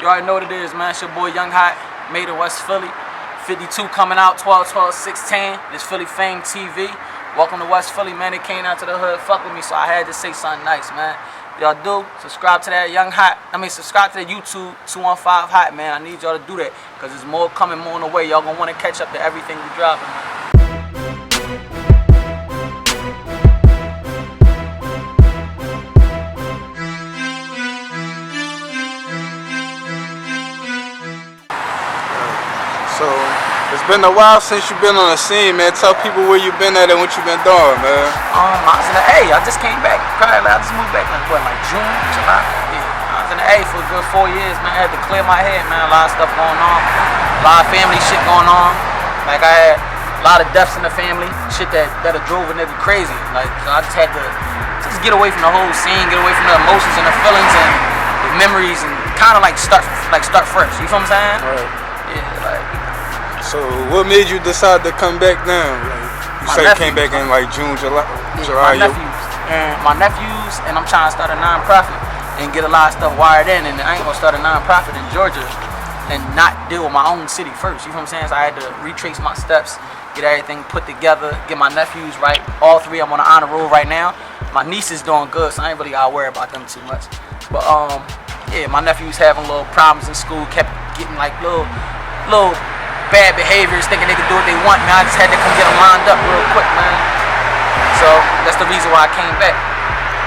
You already know what it is, man. It's your boy Young Hot, made in West Philly. 52 coming out, 12/12/16. This Philly Fame TV. Welcome to West Philly, man. They came out to the hood, fuck with me, so I had to say something nice, man. Y'all do subscribe to that Young Hot. Subscribe to the YouTube 215 Hot, man. I need y'all to do that, cause there's more coming, more on the way. Y'all gonna want to catch up to everything we dropping, man. So, it's been a while since you've been on the scene, man. Tell people where you been at and what you been doing, man. I was in the A. I just came back. Probably, I just moved back like June, July. Yeah, I was in the A for a good 4 years, man. I had to clear my head, man. A lot of stuff going on. A lot of family shit going on. Like, I had a lot of deaths in the family. Shit that drove a nigga crazy. Like, so I just had to just get away from the whole scene, get away from the emotions and the feelings and the memories, and kind of start fresh. You feel what I'm saying? Right. Yeah, like. So what made you decide to come back down? Like, you said you came back in like June, July. My nephews, and I'm trying to start a non-profit and get a lot of stuff wired in, and I ain't gonna start a non-profit in Georgia and not deal with my own city first. You know what I'm saying? So I had to retrace my steps, get everything put together, get my nephews right. All three, I'm on the honor roll right now. My niece is doing good, so I ain't really gotta worry about them too much. But yeah, my nephews having little problems in school, kept getting like little bad behaviors, thinking they could do what they want, man. I just had to come get them lined up real quick, man. So that's the reason why I came back.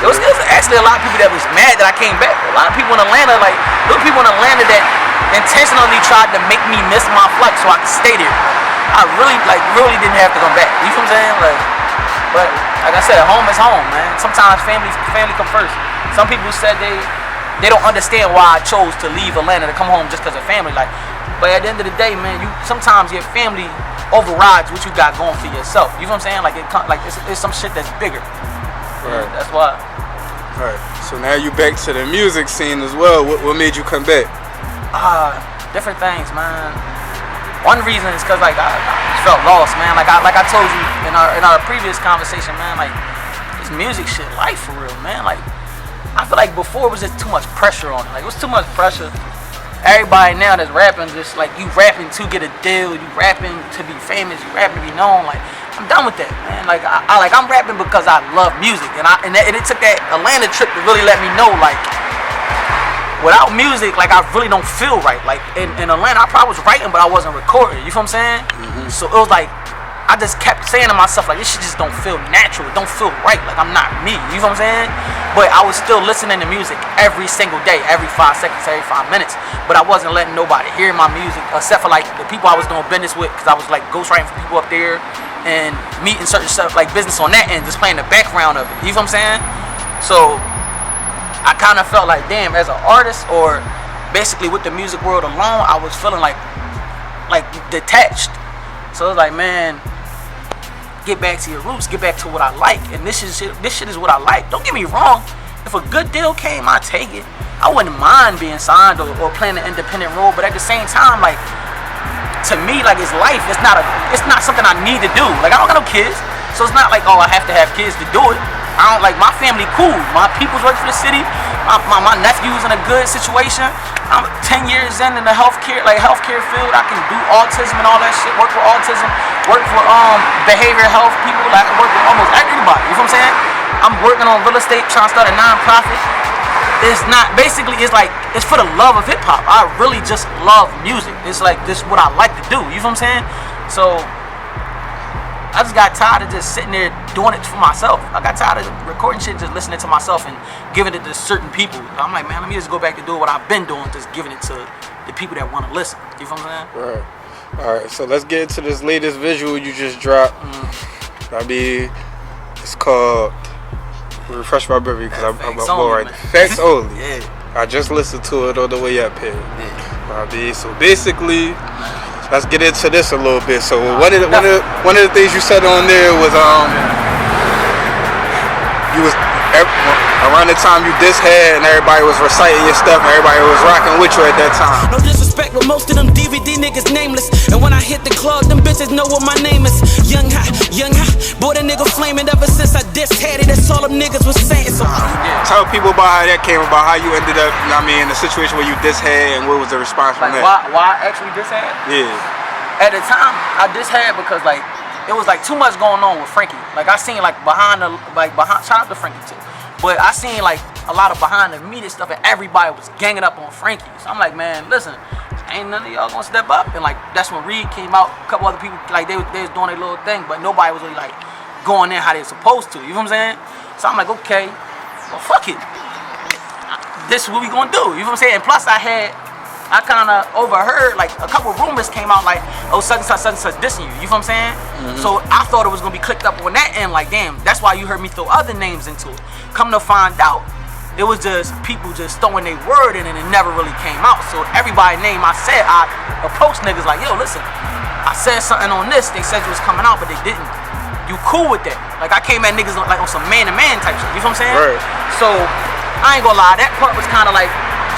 There was actually a lot of people that was mad that I came back. A lot of people in Atlanta, like, there were people in Atlanta that intentionally tried to make me miss my flight so I could stay there. I really didn't have to come back. You know what I'm saying? But like I said, home is home, man. Sometimes family come first. Some people said they don't understand why I chose to leave Atlanta to come home just because of family. But at the end of the day, man, sometimes your family overrides what you got going for yourself. You know what I'm saying? It's some shit that's bigger. Right. That's why. Right. So now you back to the music scene as well. What made you come back? Different things, man. One reason is because I felt lost, man. Like I told you in our previous conversation, man. Like, this music shit, life for real, man. Like, I feel like before it was just too much pressure on it. Like, it was too much pressure. Everybody now that's rapping, just like, you rapping to get a deal, you rapping to be famous, you rapping to be known. Like, I'm done with that, man. Like, I'm rapping because I love music, and it took that Atlanta trip to really let me know, like, without music, like, I really don't feel right. Like, in Atlanta, I probably was writing, but I wasn't recording. You feel what I'm saying? Mm-hmm. So it was like, I just kept saying to myself, like, this shit just don't feel natural. It don't feel right. Like, I'm not me. You know what I'm saying? But I was still listening to music every single day, every 5 seconds, every 5 minutes. But I wasn't letting nobody hear my music, except for, like, the people I was doing business with, because I was, like, ghostwriting for people up there and meeting certain stuff, like, business on that end, just playing the background of it. You know what I'm saying? So I kind of felt like, damn, as an artist, or basically with the music world alone, I was feeling like detached. So it was like, man, get back to your roots, get back to what I like, and this shit is what I like. Don't get me wrong, if a good deal came, I'd take it. I wouldn't mind being signed or playing an independent role, but at the same time, like, to me, like, it's life. It's not something I need to do. Like, I don't got no kids, so it's not like, oh, I have to have kids to do it. I don't, like, my family cool. My people's work for the city. My nephew's in a good situation. I'm 10 years in the healthcare field. I can do autism and all that shit. Work for autism. Work for behavioral health people. Like, I work with almost everybody. You know what I'm saying? I'm working on real estate, trying to start a non-profit. It's for the love of hip hop. I really just love music. It's like, this is what I like to do. You know what I'm saying? So I just got tired of just sitting there doing it for myself. I got tired of recording shit, just listening to myself and giving it to certain people. I'm like, man, let me just go back to do what I've been doing, just giving it to the people that want to listen. You know what I'm saying? Right. All right, so let's get into this latest visual you just dropped. It's called, refresh my memory because I'm more right. Facts Only. Yeah. I just listened to it on the way up here. Yeah. So basically, let's get into this a little bit. So one of the things you said on there was around the time you diss Head and everybody was reciting your stuff and everybody was rocking with you at that time. No disrespect, but most of them DVD niggas nameless. And when I hit the club, them bitches know what my name is. Young hot, boy, that nigga flaming ever since I dissed Hattie. That's all them niggas was saying. So tell people about how that came about, how you ended up, I mean, in the situation where you diss Head and what was the response from like that? why I actually diss Head? Yeah. At the time, I diss Head because like it was like too much going on with Frankie. Like I seen like behind shout out to Frankie too. But I seen like a lot of behind the media stuff and everybody was ganging up on Frankie. So I'm like, man, listen, ain't none of y'all gonna step up. And like that's when Reed came out, a couple other people, like they was doing their little thing, but nobody was really like going in how they supposed to. You know what I'm saying? So I'm like, okay, well fuck it. This is what we gonna do. You know what I'm saying? And plus I kind of overheard, like, a couple rumors came out, like, oh, such and such dissing you. You know what I'm saying? Mm-hmm. So I thought it was going to be clicked up on that end, like, damn, that's why you heard me throw other names into it. Come to find out, it was just people just throwing their word in and it never really came out. So everybody's name I said, I approached niggas like, yo, listen, I said something on this, they said it was coming out, but they didn't. You cool with that? Like, I came at niggas like on some man-to-man type shit. You know what I'm saying? Right. So, I ain't gonna lie, that part was kind of like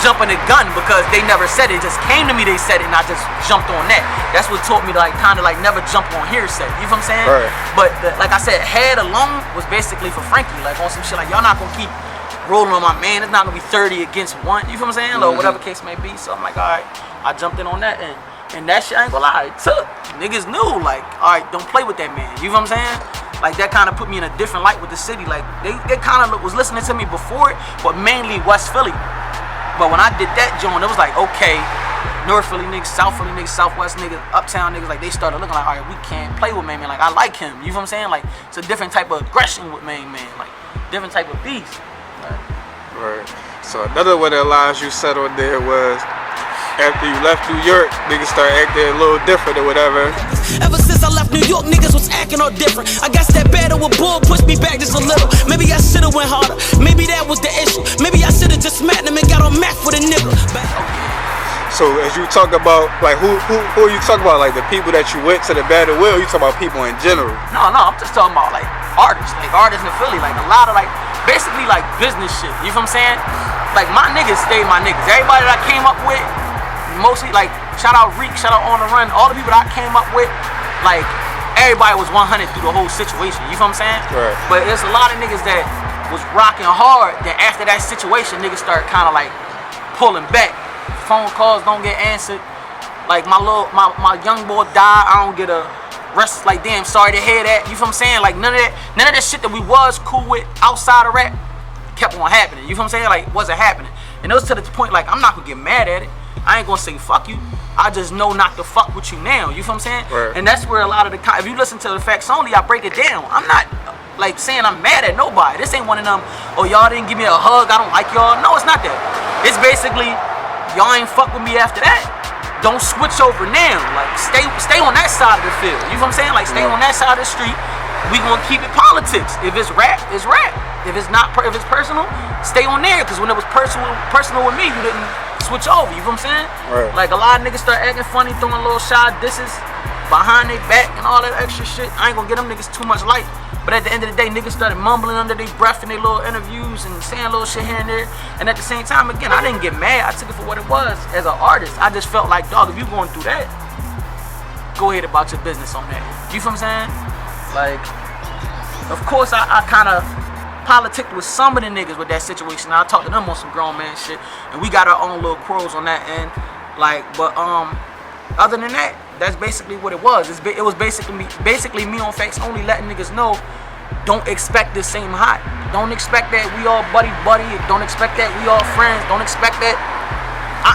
jumping the gun because they never said it. It just came to me, they said it, and I just jumped on that. That's what taught me to like kind of like never jump on hearsay. You know what I'm saying? Right. But like I said, Head alone was basically for Frankie, like on some shit like y'all not gonna keep rolling on my man. It's not gonna be 30 against 1. You know what I'm saying? Or whatever case may be. So I'm like, all right, I jumped in on that and that shit, I ain't gonna lie, it took. Niggas knew, like, all right, don't play with that man. You know what I'm saying? Like that kind of put me in a different light with the city. Like they kind of was listening to me before it, but mainly West Philly. But when I did that joint, it was like, okay, North Philly niggas, South Philly niggas, Southwest niggas, Uptown niggas, like they started looking like, all right, we can't play with Main Man. Like I like him, you know what I'm saying? Like it's a different type of aggression with Main Man, like different type of beast. Right. So another one that lines you said on there was, after you left New York, niggas started acting a little different or whatever. Ever since I left New York, niggas was acting all different. I guess that battle with Bull pushed me back just a little. Maybe I should've went harder. Maybe that was the issue. Maybe I should've just smacked him and got on Mac with a nigga. So as you talk about, like, who are you talking about? Like the people that you went to the battle with, or you talking about people in general? No, I'm just talking about like artists in Philly. Like a lot of like, basically like business shit. You know what I'm saying? Like my niggas stay my niggas. Everybody that I came up with, mostly like shout out Reek, shout out On the Run, all the people that I came up with, like everybody was 100 through the whole situation. You know what I'm saying? Right. But there's a lot of niggas that was rocking hard. Then after that situation, niggas started kind of like pulling back. Phone calls don't get answered. Like my young boy died. I don't get a rest. Like damn, sorry to hear that. You know what I'm saying? Like none of that shit that we was cool with outside of rap kept on happening. You know what I'm saying? Like wasn't happening. And it was to the point like I'm not gonna get mad at it. I ain't gonna say fuck you. I just know not to fuck with you now. You know what I'm saying? Right. And that's where a lot of if you listen to the facts only, I break it down. I'm not like saying I'm mad at nobody. This ain't one of them, oh y'all didn't give me a hug, I don't like y'all. No, it's not that. It's basically y'all ain't fuck with me after that. Don't switch over now. Like stay on that side of the field. You know what I'm saying? Like stay on that side of the street. We gonna keep it politics. If it's rap, it's rap. If it's not, if it's personal, stay on there. Cause when it was personal with me, you didn't switch over. You know what I'm saying? Right. Like a lot of niggas start acting funny, throwing little shy disses behind their back and all that extra shit. I ain't gonna get them niggas too much light. But at the end of the day, niggas started mumbling under their breath in their little interviews and saying little shit here and there. And at the same time, again, I didn't get mad. I took it for what it was as an artist. I just felt like, dog, if you going through that, go ahead about your business on that. You feel what I'm saying? Like, of course, I kind of politicked with some of the niggas with that situation. I talked to them on some grown man shit. And we got our own little quarrels on that end. Like, but other than that, that's basically what it was. It was basically me on facts only letting niggas know, don't expect the same hot. Don't expect that we all buddy. Don't expect that we all friends. Don't expect that.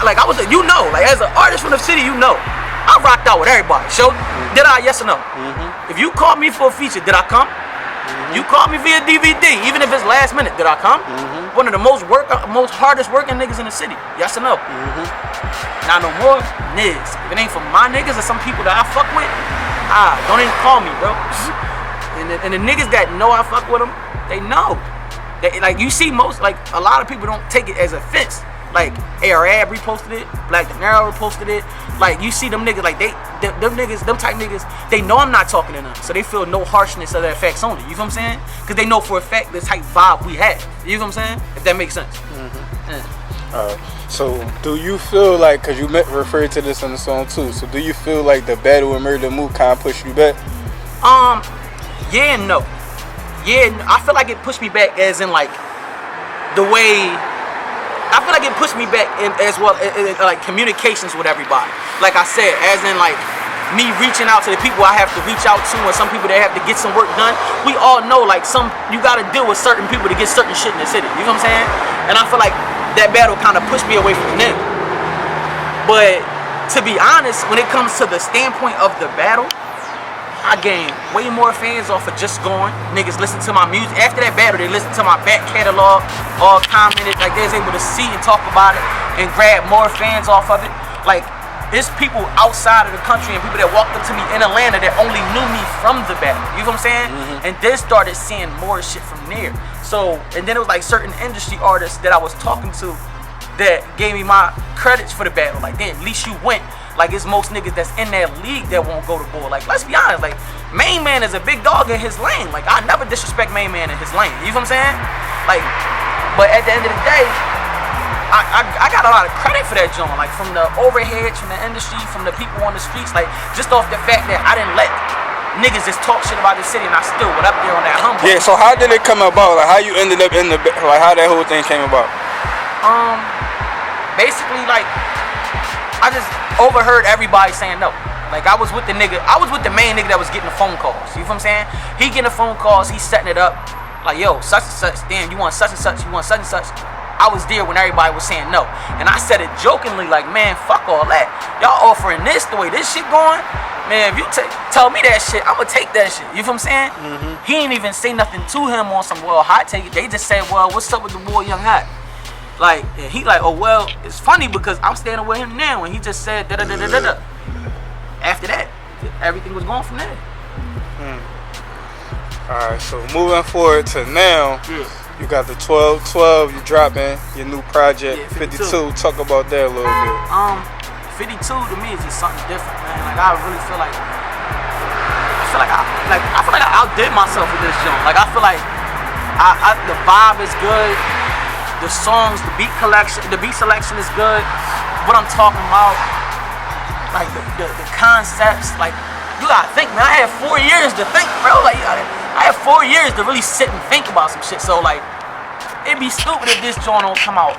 Like as an artist from the city, you know, I rocked out with everybody. So, did I? Yes or no? Mm-hmm. If you called me for a feature, did I come? Mm-hmm. You called me via DVD, even if it's last minute, did I come? Mm-hmm. One of the most hardest working niggas in the city. Yes or no? Mm-hmm. Not no more, niggas. If it ain't for my niggas or some people that I fuck with, don't even call me, bro. And the niggas that know I fuck with them, they know. Like you see a lot of people don't take it as offense. Like Arab reposted it, Black De Niro reposted it. Like you see them niggas, like them type niggas, they know I'm not talking to them, so they feel no harshness of their effects only. You know what I'm saying? Because they know for a fact the type vibe we have. You know what I'm saying? If that makes sense. So do you feel like, because you referred to this in the song too, so do you feel like the battle with Murda Mook kind of pushed you back? Yeah and no. Yeah, I feel like it pushed me back as in like the way, I feel like it pushed me back in, as well in like communications with everybody. Like I said, as in like me reaching out to the people I have to reach out to, and some people that have to get some work done. We all know like you gotta deal with certain people to get certain shit in the city. You know what I'm saying? And I feel like that battle kind of pushed me away from them. But to be honest, when it comes to the standpoint of the battle, I gained way more fans off of just going. Niggas listen to my music. After that battle, they listen to my back catalog, all commented, like they was able to see and talk about it and grab more fans off of it. Like, there's people outside of the country and people that walked up to me in Atlanta that only knew me from the battle. You know what I'm saying? And then started seeing more shit from there. So, and then it was like certain industry artists that I was talking to that gave me my credits for the battle. Like, damn, at least you went. Like, it's most niggas that's in that league that won't go to bull. Like, let's be honest, like, Main Man is a big dog in his lane. Like, I never disrespect Main Man in his lane. You know what I'm saying? Like, but at the end of the day, I got a lot of credit for that joint. Like, from the overheads, from the industry, from the people on the streets. Like, just off the fact that I didn't let niggas just talk shit about the city and I still went up there on that humble. Yeah, so how did it come about? Like, how you ended up in the, like, how that whole thing came about? Basically, like, I just overheard everybody saying no. Like, I was with the main nigga that was getting the phone calls. You know what I'm saying? He getting the phone calls, he's setting it up. Like, yo, such and such, damn, you want such and such, you want such and such. I was there when everybody was saying no. And I said it jokingly, like, man, fuck all that. Y'all offering this, the way this shit going, man, if you tell me that shit, I'ma take that shit. You know what I'm saying? He ain't even say nothing to him on some, well, hot take it. They just said, well, what's up with the boy Young Hot? Like, and he like, oh, well, it's funny because I'm standing with him now, and he just said da-da-da-da-da-da. After that, everything was going from there. Alright, so moving forward to now, you got the 12-12, you dropping your new project, 52. Talk about that a little bit. 52 to me is just something different, man. Like, I really feel like I outdid myself with this joint. Like, I feel like the vibe is good. The songs, the beat selection is good. What I'm talking about, like the concepts, like you gotta think, man. I had 4 years to think, bro. Like I had 4 years to really sit and think about some shit. So like, it'd be stupid if this joint don't come out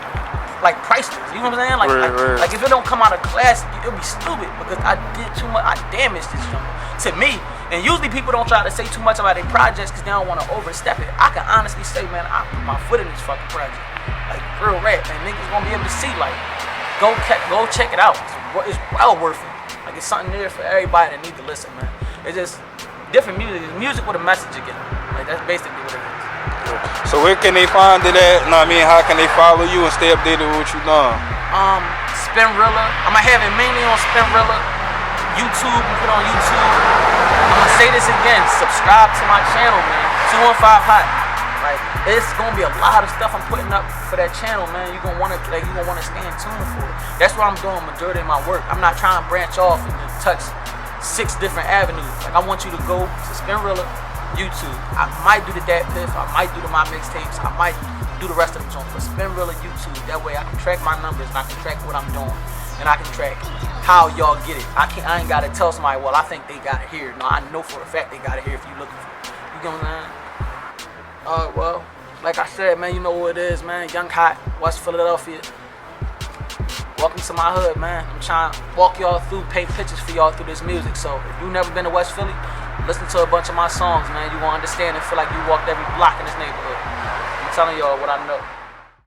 like priceless. You know what I'm saying? Like if it don't come out of classic, it'll be stupid because I did too much. I damaged this joint to me. And usually people don't try to say too much about their projects because they don't want to overstep it. I can honestly say, man, I put my foot in this fucking project. Like, real rap, man. Niggas gonna be able to see, like, go check it out. It's well worth it. Like, it's something there for everybody that need to listen, man. It's just different music. It's music with a message again. Like, that's basically what it is. So where can they find it at? Know what I mean? How can they follow you and stay updated with what you doing? Spinrilla. I'm gonna have it mainly on Spinrilla. YouTube, you put on YouTube. I'm gonna say this again, subscribe to my channel, man. 215 Hot. Like, it's gonna be a lot of stuff I'm putting up for that channel, man. You're gonna wanna stay in tune for it. That's what I'm doing majority of my work. I'm not trying to branch off and touch 6 different avenues. Like, I want you to go to Spinrilla, YouTube. I might do the Dat Piff, I might do my mixtapes, I might do the rest of the joints, but Spinrilla, YouTube. That way I can track my numbers and I can track what I'm doing. And I can track how y'all get it. I ain't gotta tell somebody, well, I think they got it here. No, I know for a fact they got it here if you looking for it. You get what I'm saying? Well, like I said, man, you know what it is, man. Young Hot, West Philadelphia. Welcome to my hood, man. I'm trying to walk y'all through, paint pictures for y'all through this music. So if you never been to West Philly, listen to a bunch of my songs, man. You gonna understand and feel like you walked every block in this neighborhood. I'm telling y'all what I know.